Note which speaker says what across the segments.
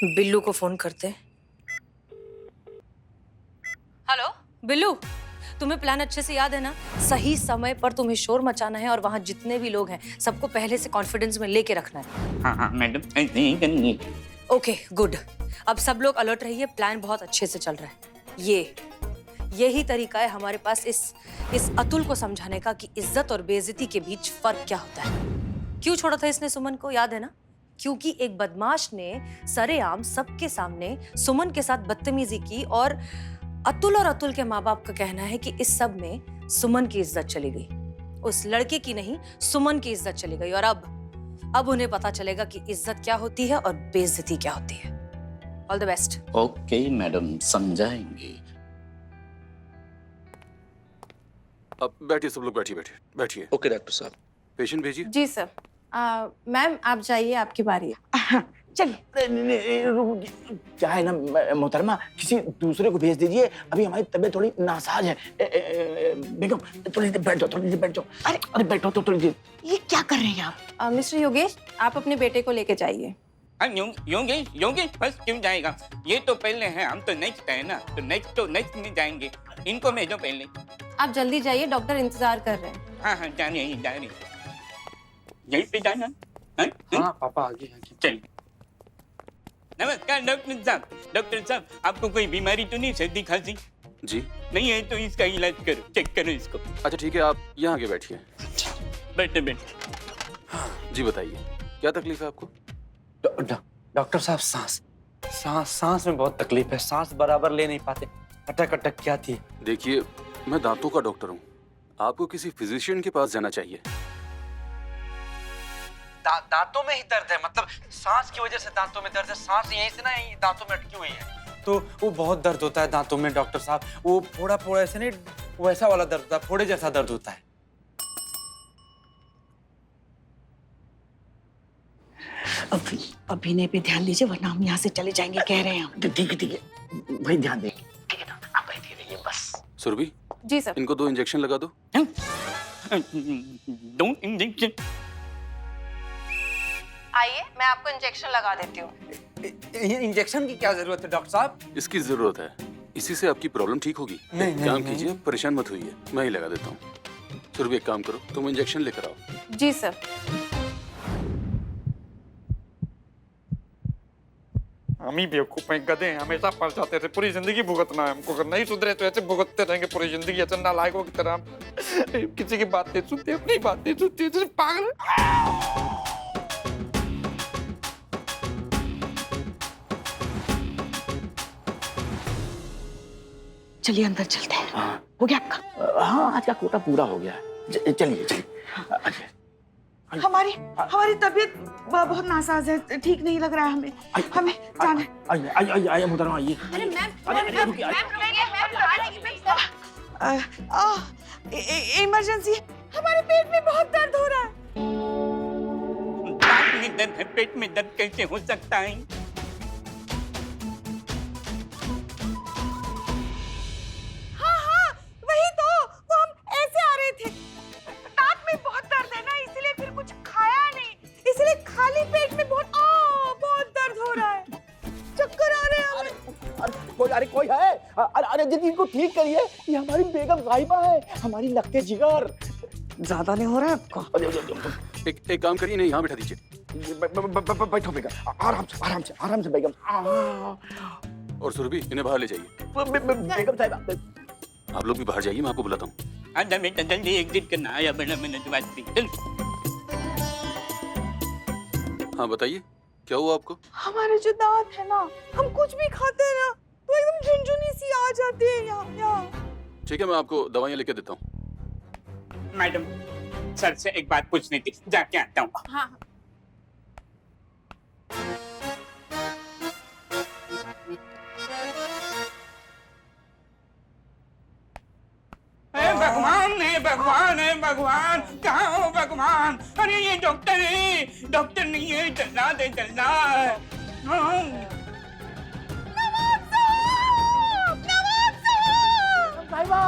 Speaker 1: बिल्लू को फोन करते। हेलो बिल्लू, तुम्हें प्लान अच्छे से याद है ना? सही समय पर तुम्हें शोर मचाना है और वहां जितने भी लोग हैं सबको पहले से कॉन्फिडेंस में लेके रखना है।
Speaker 2: हाँ मैडम, ऐसे ही करनी।
Speaker 1: Okay good. अब सब लोग अलर्ट रहिए, प्लान बहुत अच्छे से चल रहा है। यही तरीका है हमारे पास इस अतुल को समझाने का कि इज्जत और बेइज्जती के बीच फर्क क्या होता है। क्यों छोड़ा था इसने सुमन को, याद है ना? क्योंकि एक बदमाश ने सरेआम सबके सामने सुमन के साथ बदतमीजी की और अतुल और अतुल के माँ बाप का कहना है कि इस सब में सुमन की इज्जत चली गई। उस लड़के की नहीं, सुमन की इज्जत चली गई। और अब उन्हें पता चलेगा कि इज्जत क्या होती है और बेइज्जती क्या होती है। All the best.
Speaker 2: Okay madam, समझाएंगे।
Speaker 3: अब बैठिए, सब लोग बैठिए बैठिए।
Speaker 4: ओके डॉक्टर साहब।
Speaker 3: पेशेंट भेजिए।
Speaker 5: जी सर। मैम आप जाइए, आपकी बारी है।
Speaker 4: चलिए। क्या है ना मोहतरमा, किसी दूसरे को भेज दीजिए, अभी हमारी तबीयत थोड़ी नासाज है। बेगम थोड़ी देर बैठ जाओ। अरे बैठो तो थोड़ी देर।
Speaker 5: ये क्या कर रहे हैं आप? मिस्टर योगेश, आप अपने बेटे को लेके जाइए।
Speaker 2: योगेश फर्स्ट क्यों जाएगा? ये तो पहले है, हम तो नेक्स्ट है ना, तो नेक्स्ट में जाएंगे। इनको भेजो पहले।
Speaker 5: आप जल्दी जाइए, डॉक्टर इंतजार कर रहे हैं।
Speaker 2: हाँ जा रही यहीं पे जाना।
Speaker 4: हाँ पापा आगे।
Speaker 2: चलिए। नमस्कार डॉक्टर साहब, आपको कोई बीमारी तो नहीं, सर्दी खांसी
Speaker 3: जी
Speaker 2: नहीं है? तो इसका इलाज करो, चेक करो इसको।
Speaker 3: अच्छा ठीक है, आप यहाँ आगे बैठिए।
Speaker 2: बैठे।
Speaker 3: जी बताइए, क्या तकलीफ है आपको?
Speaker 6: डॉक्टर साहब, सांस में बहुत तकलीफ है। सांस बराबर ले नहीं पाते, अटक क्या थी।
Speaker 3: देखिए, मैं दांतों का डॉक्टर हूँ, आपको किसी फिजिशियन के पास जाना चाहिए।
Speaker 6: दांतों में ही दर्द है, मतलब सांस की वजह से दांतों में दर्द है। सांस यहीं से ना यहीं दांतों में अटकी हुई है, तो वो बहुत दर्द होता है दांतों में डॉक्टर साहब। वो फोड़ा ऐसे नहीं, वैसा वाला दर्द होता है, फोड़े जैसा दर्द होता है।
Speaker 7: अभिनय पे ध्यान दीजिए, वरना हम यहाँ से चले जाएंगे, कह रहे हैं हम।
Speaker 4: ठीक है भाई, ध्यान देंगे। ठीक है ना, आप बैठिए रहिए बस।
Speaker 3: सुरभि,
Speaker 5: जी सर।
Speaker 3: इनको 2 इंजेक्शन लगा दो।
Speaker 2: Don't injection.
Speaker 5: आइए, मैं आपको इंजेक्शन लगा देती हूँ।
Speaker 6: इंजेक्शन की क्या जरूरत है डॉक्टर साहब?
Speaker 3: इसकी जरूरत है, इसी से आपकी प्रॉब्लम ठीक होगी।
Speaker 6: नहीं,
Speaker 3: काम
Speaker 6: नहीं।
Speaker 3: कीजिए, परेशान मत होइए, मैं ही लगा देता हूँ। सुरभि एक काम करो, तुम इंजेक्शन लेकर आओ।
Speaker 5: जी सर।
Speaker 8: हम ही बेवकूफ हैं, गधे हैं, हमेशा फंस जाते थे। पूरी जिंदगी भुगतना है हमको, अगर नहीं सुधरे तो ऐसे भुगतते रहेंगे पूरी जिंदगी, ऐसे नालायकों की तरह। किसी की बात नहीं सुनते, अपनी बात नहीं सुनते, जैसे पागल।
Speaker 7: चलिए अंदर चलते हैं। हो गया आपका?
Speaker 4: हाँ, आज का कोटा पूरा हो गया है। चलिए।
Speaker 7: हमारी तबीयत बहुत नासाज है, ठीक नहीं लग रहा है हमें जाना है।
Speaker 4: आइए मोहतरमा, आइए।
Speaker 5: अरे
Speaker 7: इमरजेंसी, हमारे पेट में बहुत दर्द हो रहा है।
Speaker 2: दांत में दर्द है, पेट में दर्द कैसे हो सकता है?
Speaker 7: हाँ, वही तो, वो हम ऐसे आ रहे थे, दांत में बहुत दर्द है ना, इसलिए फिर कुछ खाया नहीं, इसलिए खाली पेट में बहुत दर्द हो रहा है, चक्कर आ रहे हैं हमें।
Speaker 4: अरे कोई है? अरे दीदी, इनको ठीक करिए, ये हमारी बेगम साहिबा है, हमारी लगते जिगर।
Speaker 7: ज्यादा नहीं हो रहा है आपको?
Speaker 3: एक काम करिए, नहीं यहाँ बैठा दीजिए।
Speaker 4: बैठो बेगम, आराम से बेगम।
Speaker 3: और सुरभि, इन्हें बाहर ले जाइए।
Speaker 4: बेगम साहिबा,
Speaker 3: आप लोग भी बाहर जाइए, मैं आपको बुलाता हूँ।
Speaker 2: आजा बेटा, जल्दी एग्जिट करना। आया बड़ा मिनट बाद चल।
Speaker 3: हाँ बताइए, क्या हुआ आपको?
Speaker 7: हमारे जो दांत है ना, हम कुछ भी खाते हैं ना तो एकदम झुनझुनी सी आ जाती है यहाँ।
Speaker 3: ठीक है, मैं आपको दवाइयाँ लेके देता हूँ।
Speaker 2: मैडम, सर से एक बात पूछनी थी, जाके आता हूँ।
Speaker 5: हाँ।
Speaker 2: भगवान, कहाँ हो भगवान? अरे ये डॉक्टर है, डॉक्टर नहीं है, चलना दे चलना।
Speaker 4: साहिबा,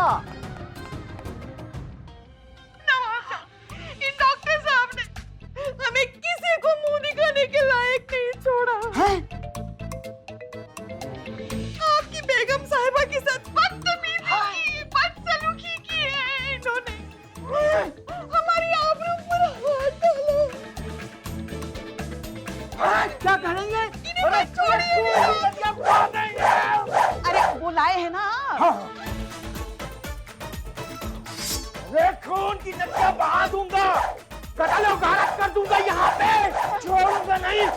Speaker 7: इन डॉक्टर साहब ने हमें किसी को मुंह दिखाने के लायक नहीं छोड़ा।
Speaker 4: क्या करेंगे?
Speaker 7: अरे वो लाए हैं ना।
Speaker 4: अरे खून की नदियां बहा दूंगा, कत्ल और गारत कर दूंगा यहाँ पे, छोड़ूंगा नहीं,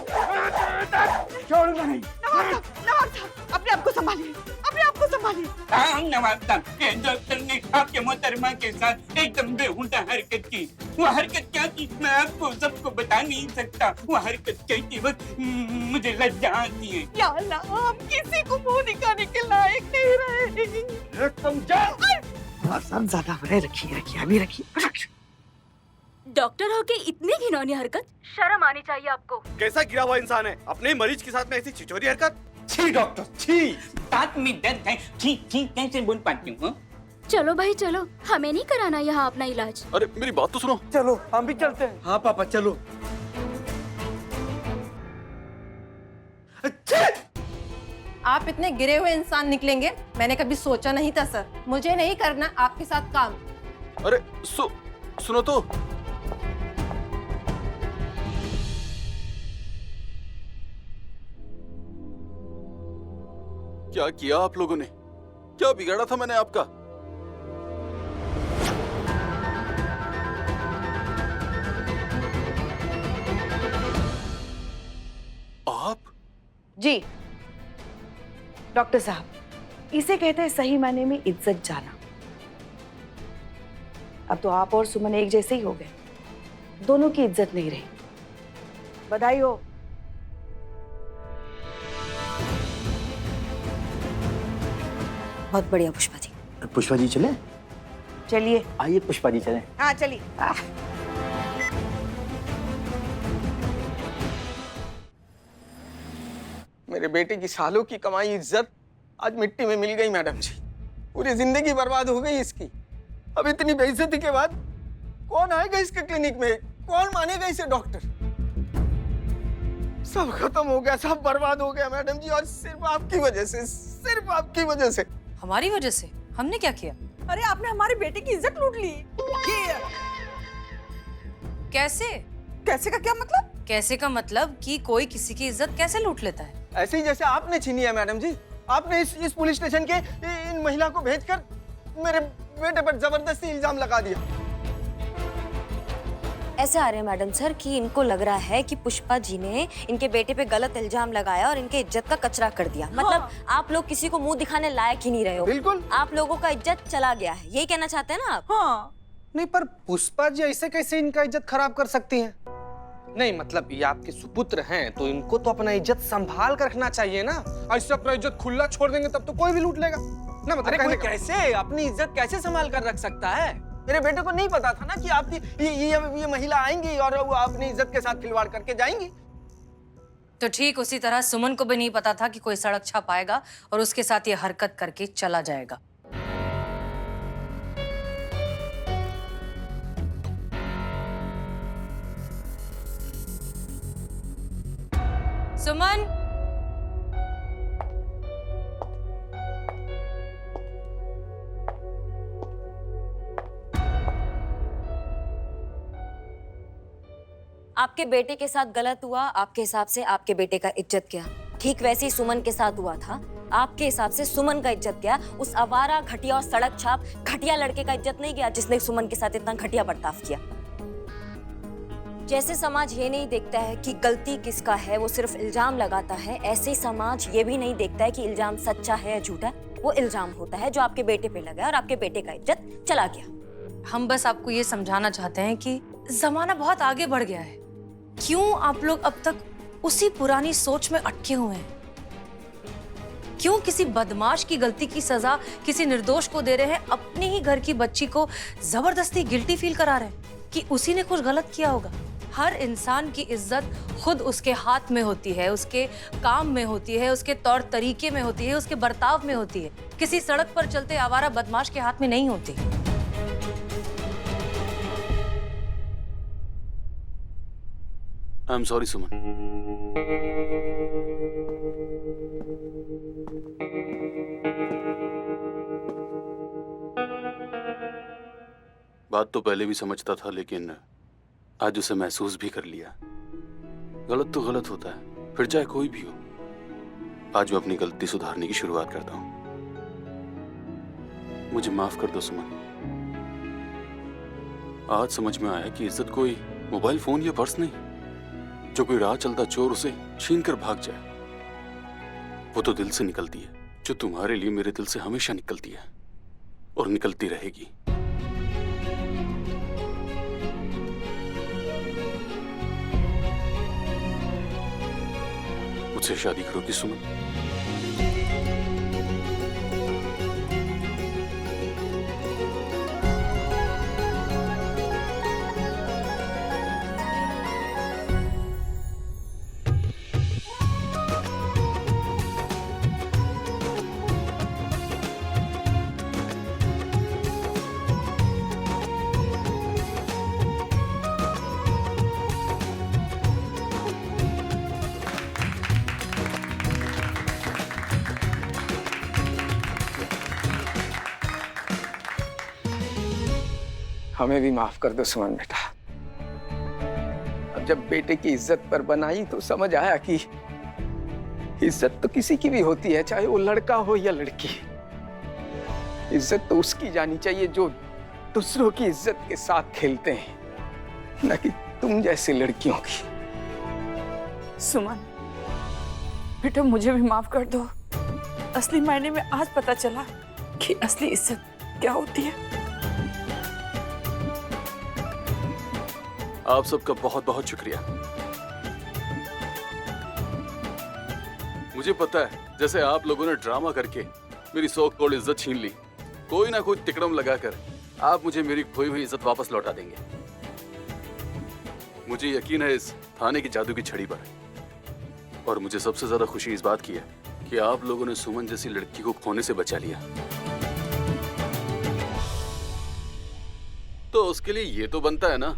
Speaker 4: छोड़ूंगा नहीं।
Speaker 7: नवाब साहब अपने आप को संभालिए, अपने आप को संभालिए।
Speaker 2: हाँ नवाब साहब, डॉक्टर ने आपके मोहतरमा के साथ एकदम बेहुदा हरकत की। वो हरकत क्या की मैं आपको सबको बता नहीं सकता। वो हरकत करते वक्त मुझे लज्जा आती है।
Speaker 7: या अल्लाह, हम किसी को मुंह दिखाने के लायक नहीं रहे।
Speaker 4: तुम जा ज्यादा बड़े रखिए, अभी रखिए।
Speaker 9: डॉक्टर होके इतनी घिनौनी हरकत, शर्म आनी चाहिए आपको।
Speaker 10: कैसा गिरा हुआ इंसान है, अपने मरीज के साथ में ऐसी छिचोरी हरकत। छी डॉक्टर छी।
Speaker 2: दांत में दर्द है, छी छी कैसे बोल पाती हूँ?
Speaker 9: चलो भाई चलो, हमें नहीं कराना यहाँ अपना इलाज।
Speaker 3: अरे मेरी बात तो सुनो।
Speaker 6: चलो हम भी चलते हैं। हाँ पापा चलो।
Speaker 5: आप इतने गिरे हुए इंसान निकलेंगे मैंने कभी सोचा नहीं था सर। मुझे नहीं करना आपके साथ काम।
Speaker 3: अरे सुनो तो। क्या किया आप लोगों ने? क्या बिगाड़ा था मैंने आपका? आप?
Speaker 7: जी डॉक्टर साहब, इसे कहते हैं सही मायने में इज्जत जाना। अब तो आप और सुमन एक जैसे ही हो गए, दोनों की इज्जत नहीं रही। बधाई हो।
Speaker 1: बहुत बढ़िया पुष्पा जी।
Speaker 4: पुष्पा जी चले?
Speaker 7: चलिए।
Speaker 4: आइए पुष्पा जी चले।
Speaker 7: हाँ चलिए।
Speaker 6: मेरे बेटे की सालों की कमाई इज्जत आज मिट्टी में मिल गई मैडम जी। पूरी जिंदगी बर्बाद हो गई इसकी। अब इतनी बेइज्जती के बाद कौन आएगा इसके क्लिनिक में? कौन मानेगा इसे डॉक्टर? सब खत्म हो गया, सब बर्बाद हो गया मैडम जी, और सिर्फ आपकी वजह से, सिर्फ आपकी वजह से।
Speaker 1: हमारी वजह से? हमने क्या किया?
Speaker 7: अरे आपने हमारे बेटे की इज्जत लूट ली।
Speaker 1: कैसे?
Speaker 7: कैसे का क्या मतलब?
Speaker 1: कैसे का मतलब कि कोई किसी की इज्जत कैसे लूट लेता है?
Speaker 6: ऐसे ही जैसे आपने छीनी है मैडम जी। आपने इस पुलिस स्टेशन के इन महिला को भेजकर मेरे बेटे पर जबरदस्ती इल्जाम लगा दिया।
Speaker 11: ऐसे आ रहे हैं मैडम सर कि इनको लग रहा है कि पुष्पा जी ने इनके बेटे पे गलत इल्जाम लगाया और इनके इज्जत का कचरा कर दिया। मतलब आप लोग किसी को मुंह दिखाने लायक ही नहीं रहे हो।
Speaker 6: बिल्कुल।
Speaker 11: आप लोगों का इज्जत चला गया है, यही कहना चाहते हैं ना आप?
Speaker 7: हाँ।
Speaker 6: नहीं पर पुष्पा जी ऐसे कैसे इनका इज्जत खराब कर सकती हैं? नहीं मतलब ये आपके सुपुत्र हैं तो इनको तो अपना इज्जत संभाल कर रखना चाहिए ना। ऐसे अपना इज्जत खुला छोड़ देंगे तब तो कोई भी लूट लेगा ना। मतलब कोई कैसे अपनी इज्जत कैसे संभाल कर रख सकता है? मेरे बेटे को नहीं पता था ना कि आपकी ये महिला आएंगी और वो अपनी इज्जत के साथ खिलवाड़ करके जाएंगी।
Speaker 1: तो ठीक उसी तरह सुमन को भी नहीं पता था कि कोई सड़क छाप आएगा और उसके साथ ये हरकत करके चला जाएगा। सुमन,
Speaker 11: आपके बेटे के साथ गलत हुआ, आपके हिसाब से आपके बेटे का इज्जत गया। ठीक वैसे ही सुमन के साथ हुआ था, आपके हिसाब से सुमन का इज्जत गया। उस आवारा, घटिया और सड़क छाप घटिया लड़के का इज्जत नहीं गया जिसने सुमन के साथ इतना घटिया बर्ताव किया। जैसे समाज ये नहीं देखता है कि गलती किसका है, वो सिर्फ इल्जाम लगाता है, ऐसे ही समाज ये भी नहीं देखता है कि इल्जाम सच्चा है या झूठा। वो इल्जाम होता है जो आपके बेटे पे लगा और आपके बेटे का इज्जत चला गया।
Speaker 1: हम बस आपको ये समझाना चाहते हैं कि जमाना बहुत आगे बढ़ गया है। क्यों आप लोग अब तक उसी पुरानी सोच में अटके हुए हैं? क्यों किसी बदमाश की गलती की सजा किसी निर्दोष को दे रहे हैं? अपने ही घर की बच्ची को जबरदस्ती गिल्टी फील करा रहे हैं कि उसी ने कुछ गलत किया होगा। हर इंसान की इज्जत खुद उसके हाथ में होती है, उसके काम में होती है, उसके तौर तरीके में होती है, उसके बर्ताव में होती है। किसी सड़क पर चलते आवारा बदमाश के हाथ में नहीं होती।
Speaker 3: आई एम सॉरी सुमन। बात तो पहले भी समझता था लेकिन आज उसे महसूस भी कर लिया। गलत तो गलत होता है, फिर चाहे कोई भी हो। आज मैं अपनी गलती सुधारने की शुरुआत करता हूँ। मुझे माफ कर दो सुमन। आज समझ में आया कि इज्जत कोई मोबाइल फोन या पर्स नहीं, जो कोई राह चलता चोर उसे छीन कर भाग जाए। वो तो दिल से निकलती है, जो तुम्हारे लिए मेरे दिल से हमेशा निकलती है और निकलती रहेगी। मुझसे शादी करोगी सुमन?
Speaker 12: हमें भी माफ कर दो सुमन बेटा। अब जब बेटे की इज्जत पर बनाई तो समझ आया कि इज्जत तो किसी की भी होती है, चाहे वो लड़का हो या लड़की। इज्जत तो उसकी जानी चाहिए जो दूसरों की इज्जत के साथ खेलते हैं, न कि तुम जैसी लड़कियों की।
Speaker 7: सुमन बेटा, मुझे भी माफ कर दो। असली मायने में आज पता चला कि असली इज्जत क्या होती है।
Speaker 3: आप सबका बहुत बहुत शुक्रिया। मुझे पता है जैसे आप लोगों ने ड्रामा करके मेरी सो कॉल्ड इज्जत छीन ली, कोई ना कोई तिकड़म लगाकर आप मुझे मेरी खोई हुई इज्जत वापस लौटा देंगे। मुझे यकीन है इस थाने की जादू की छड़ी पर। और मुझे सबसे ज्यादा खुशी इस बात की है कि आप लोगों ने सुमन जैसी लड़की को खोने से बचा लिया। तो उसके लिए ये तो बनता है ना।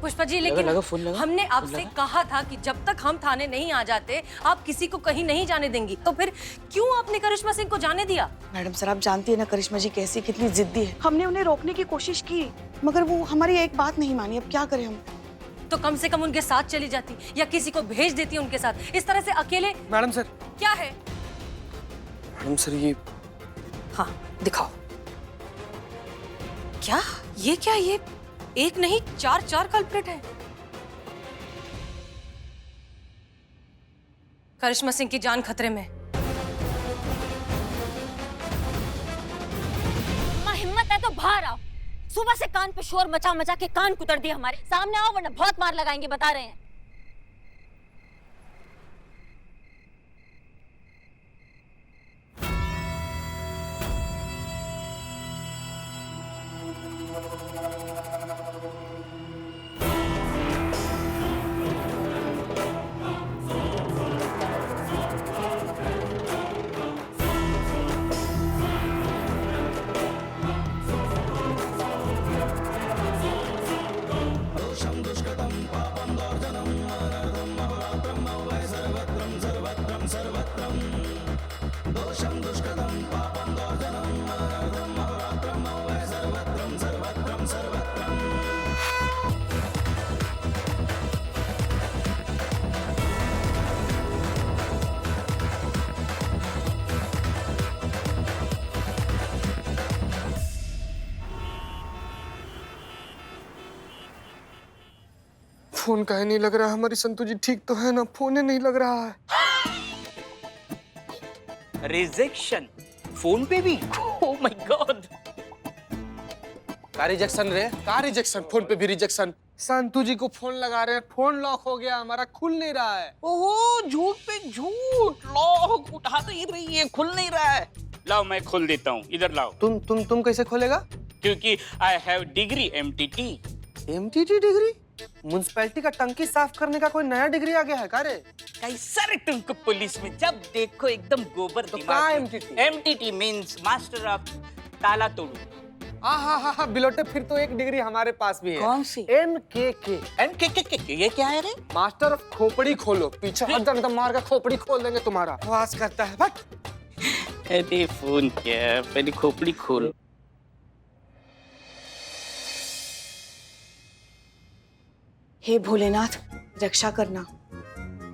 Speaker 1: पुष्पा जी, लेकिन हमने आपसे कहा था कि जब तक हम थाने नहीं आ जाते आप किसी को कहीं नहीं जाने देंगी, तो फिर क्यों आपने करिश्मा सिंह को जाने दिया?
Speaker 7: मैडम सर, आप जानती है ना करिश्मा जी कैसी, कितनी जिद्दी है। हमने उन्हें रोकने की कोशिश की मगर वो हमारी एक बात नहीं मानी। अब क्या करें हम?
Speaker 1: तो कम से कम उनके साथ चली जाती या किसी को भेज देती उनके साथ। इस तरह से अकेले।
Speaker 6: Madam sir.
Speaker 1: क्या है?
Speaker 6: मैडम सर ये।
Speaker 1: हाँ दिखाओ। क्या ये एक नहीं 4 कल्प्रिट है। करिश्मा सिंह की जान खतरे में।
Speaker 11: हिम्मत है तो बाहर आओ। सुबह से कान पे शोर मचा मचा के कान कुतर दिए हमारे। सामने आओ वरना बहुत मार लगाएंगे, बता रहे हैं।
Speaker 8: फोन काहे नहीं लग रहा? हमारी संतु जी ठीक तो है ना? फोन ही नहीं लग रहा है।
Speaker 10: रिजेक्शन फोन पे भी? Oh my God.
Speaker 6: का रिजेक्शन रे? का रिजेक्शन? फोन पे भी रिजेक्शन। संतु जी को फोन लगा रहे हैं, फोन लॉक हो गया, हमारा खुल नहीं रहा है।
Speaker 10: ओहो, झूठ पे झूठ। लॉक उठा तो ही रही है, खुल नहीं रहा है।
Speaker 2: लाओ मैं खोल देता हूँ, इधर लाओ।
Speaker 10: तुम कैसे खोलेगा?
Speaker 2: क्योंकि I have degree MTT।
Speaker 10: MTT degree? Municipality का टंकी साफ करने का कोई नया डिग्री आ गया है का रे?
Speaker 2: कैसा रे तुमको पुलिस में जब देखो एकदम गोबर
Speaker 10: तो
Speaker 2: दिमाग
Speaker 10: का
Speaker 2: में।
Speaker 10: MTT?
Speaker 2: MTT means master of ताला तोड़ू।
Speaker 10: हाँ बिलोटे, फिर तो एक डिग्री हमारे पास भी है।
Speaker 2: कौन सी?
Speaker 10: MKK।
Speaker 2: MKK ये क्या है रे?
Speaker 10: मास्टर ऑफ खोपड़ी खोलो। पीछे हट जाने तो मार का खोपड़ी खोल देंगे तुम्हारा। आवाज करता है बट।
Speaker 2: अरे फोन क्या, पहले खोपड़ी खोल।
Speaker 7: हे भोलेनाथ, रक्षा करना।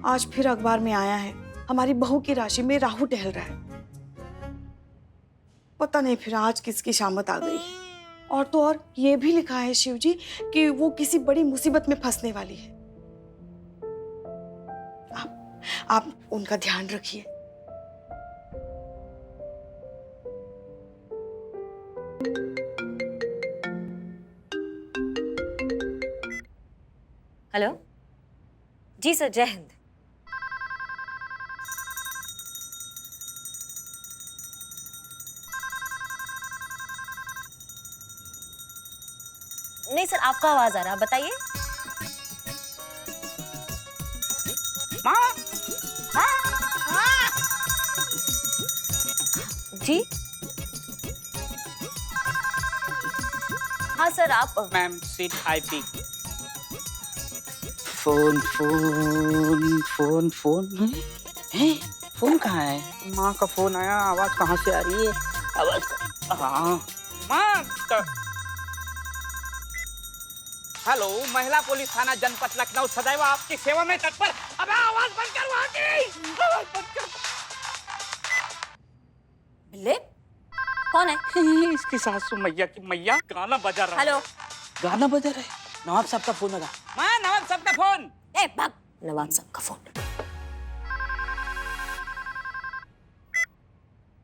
Speaker 7: आज फिर अखबार में आया है हमारी बहू की राशि में राहु टहल रहा है। पता नहीं फिर आज किसकी शामत आ गई है। और तो और ये भी लिखा है शिवजी कि वो किसी बड़ी मुसीबत में फंसने वाली है। आप उनका ध्यान रखिए।
Speaker 11: हेलो जी सर, जय हिंद। नहीं सर, आपका आवाज आ रहा, बताइए। जी हाँ सर, आप
Speaker 2: ma'am seat I P. Phone phone phone phone है? फोन कहाँ है? माँ का फोन आया, आवाज कहाँ से आ रही है? आवाज हाँ माँ। हेलो, महिला पुलिस थाना जनपद लखनऊ सदैव आपकी सेवा में तत्पर। अबे आवाज बंद कर वहाँ की, आवाज बंद कर।
Speaker 11: बिल्ले, कौन है?
Speaker 2: इसकी सासू मैया की मैया गाना बजा रहा है।
Speaker 11: हेलो,
Speaker 2: गाना बजा रहा है। नवाब साहब का फोन लगा। माँ, नवाब साहब का फोन।
Speaker 11: ए भाग, नवाब साहब का फोन।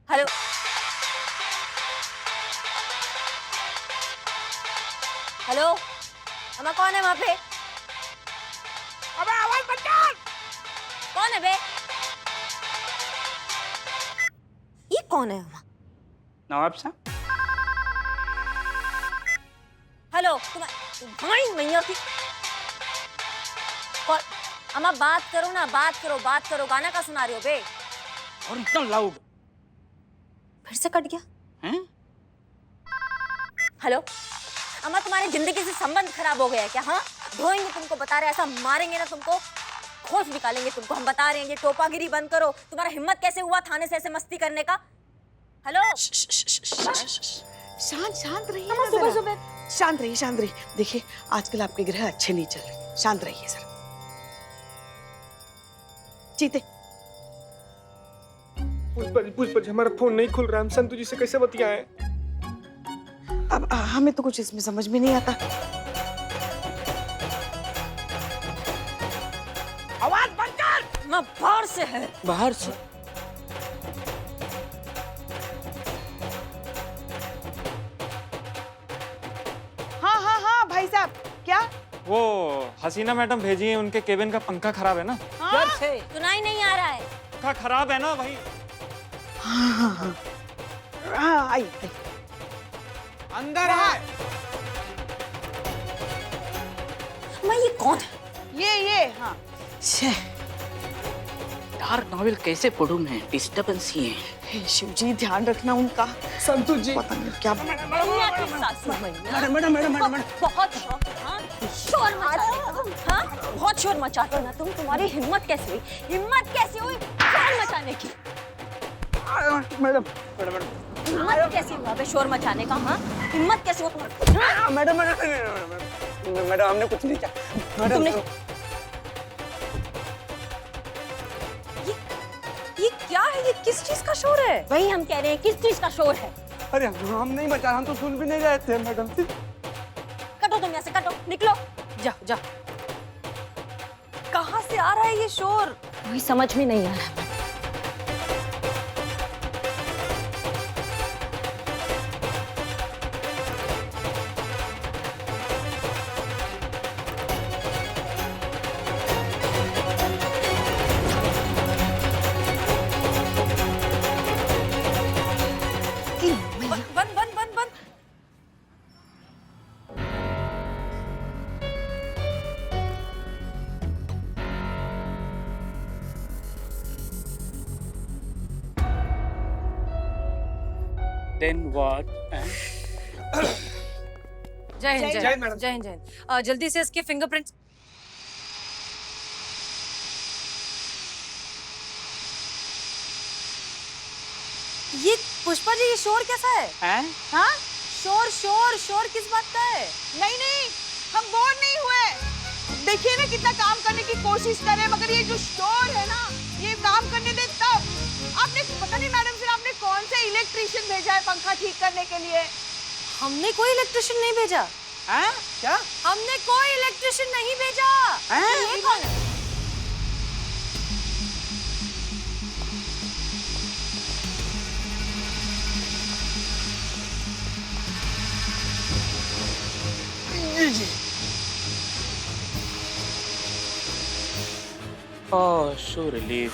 Speaker 11: हेलो, हेलो, अम्मा कौन है वहाँ पे?
Speaker 2: अबे आवाज बंद कर।
Speaker 11: कौन है बे? ये कौन है अम्मा?
Speaker 2: नवाब साहब।
Speaker 11: हेलो, तुम्हारी मैया की कौन? अम्मा बात करो ना, बात करो। गाना का सुना रही हो बे?
Speaker 2: और इतना लाउड।
Speaker 11: फिर से कट गया।
Speaker 2: हैं?
Speaker 11: हेलो, अम्मा तुम्हारी जिंदगी से संबंध खराब हो गया है क्या? हाँ, धोएंगे तुमको, बता रहे, ऐसा मारेंगे ना तुमको, खोज निकालेंगे तुमको, हम बता रहे हैं। ये टोपागिरी बंद करो। तुम्हारा हिम्मत कैसे हुआ थाने से ऐसे मस्ती करने का? हेलो,
Speaker 7: शांत रहिए
Speaker 11: अम्मा,
Speaker 7: ना जरा।
Speaker 11: सुबह
Speaker 7: शांत रहिए। देखिए आजकल आपके ग्रह अच्छे नहीं चल रहे, शांत रहिए सर। जीते
Speaker 10: पुष्पा जी, हमारा फोन नहीं खुल रहा है। हम संतु जी से कैसे बतियाएं?
Speaker 7: अब हमें तो कुछ इसमें समझ में नहीं आता।
Speaker 2: आवाज बंद कर।
Speaker 11: मैं बाहर से है।
Speaker 2: बाहर से?
Speaker 7: हाँ भाई साहब, क्या?
Speaker 8: वो हसीना मैडम भेजी है, उनके केबिन का पंखा खराब है ना।
Speaker 2: जब से
Speaker 11: सुनाई नहीं आ रहा है।
Speaker 8: पंखा खराब है ना भाई।
Speaker 7: हाँ आई।
Speaker 10: अंदर है।
Speaker 11: मैं ये कौन है?
Speaker 7: ये हाँ।
Speaker 2: डार्क नॉवेल कैसे पढ़ूं मैं? डिस्टर्बेंस ही है।
Speaker 7: हे शिवजी, ध्यान रखना उनका।
Speaker 10: संतु जी,
Speaker 7: पता नहीं क्या।
Speaker 11: मैया की सासू मैया। बहुत शोर मचाते हो तुम, हाँ? बहुत शोर मचाते हो ना तुम। तुम्हारी हिम्मत कैसे हुई शोर मचाने की? हिम्मत कैसे हुआ बे शोर मचाने का? हाँ, हिम्मत कैसे हुआ तुम्हारी?
Speaker 10: मैडम हमने कुछ नहीं किया।
Speaker 11: तुमने ये क्या है? ये किस चीज का शोर है? वही हम कह रहे हैं, किस चीज का शोर है?
Speaker 10: अरे हम नहीं बचा, हम तो सुन भी नहीं रहे थे मैडम।
Speaker 11: कटो तुम यहाँ से, कटो, निकलो।
Speaker 1: जा। कहाँ से आ रहा है ये शोर?
Speaker 11: वही समझ में नहीं आ रहा।
Speaker 2: then what?
Speaker 1: जय हिंद
Speaker 7: जय
Speaker 1: जय
Speaker 7: हिंद,
Speaker 1: हिंद जय हिंद जय हिंद। जल्दी से इसके फिंगरप्रिंट्स। ये पुष्पा जी, ये शोर कैसा है? हाँ? शोर शोर शोर किस बात का है?
Speaker 7: नहीं नहीं, हम बोर नहीं हुए। देखिए ना कितना काम करने की कोशिश कर रहे हैं, मगर ये जो शोर है ना, ये काम करने दे तब। आपने पता नहीं मैडम, फिर आपने कौन से इलेक्ट्रिशियन भेजा है पंखा ठीक करने के लिए?
Speaker 1: हमने कोई इलेक्ट्रिशियन नहीं भेजा।
Speaker 7: हैं? क्या?
Speaker 1: हमने कोई इलेक्ट्रिशियन नहीं भेजा।
Speaker 7: ये कौन है?
Speaker 2: Oh, so relief.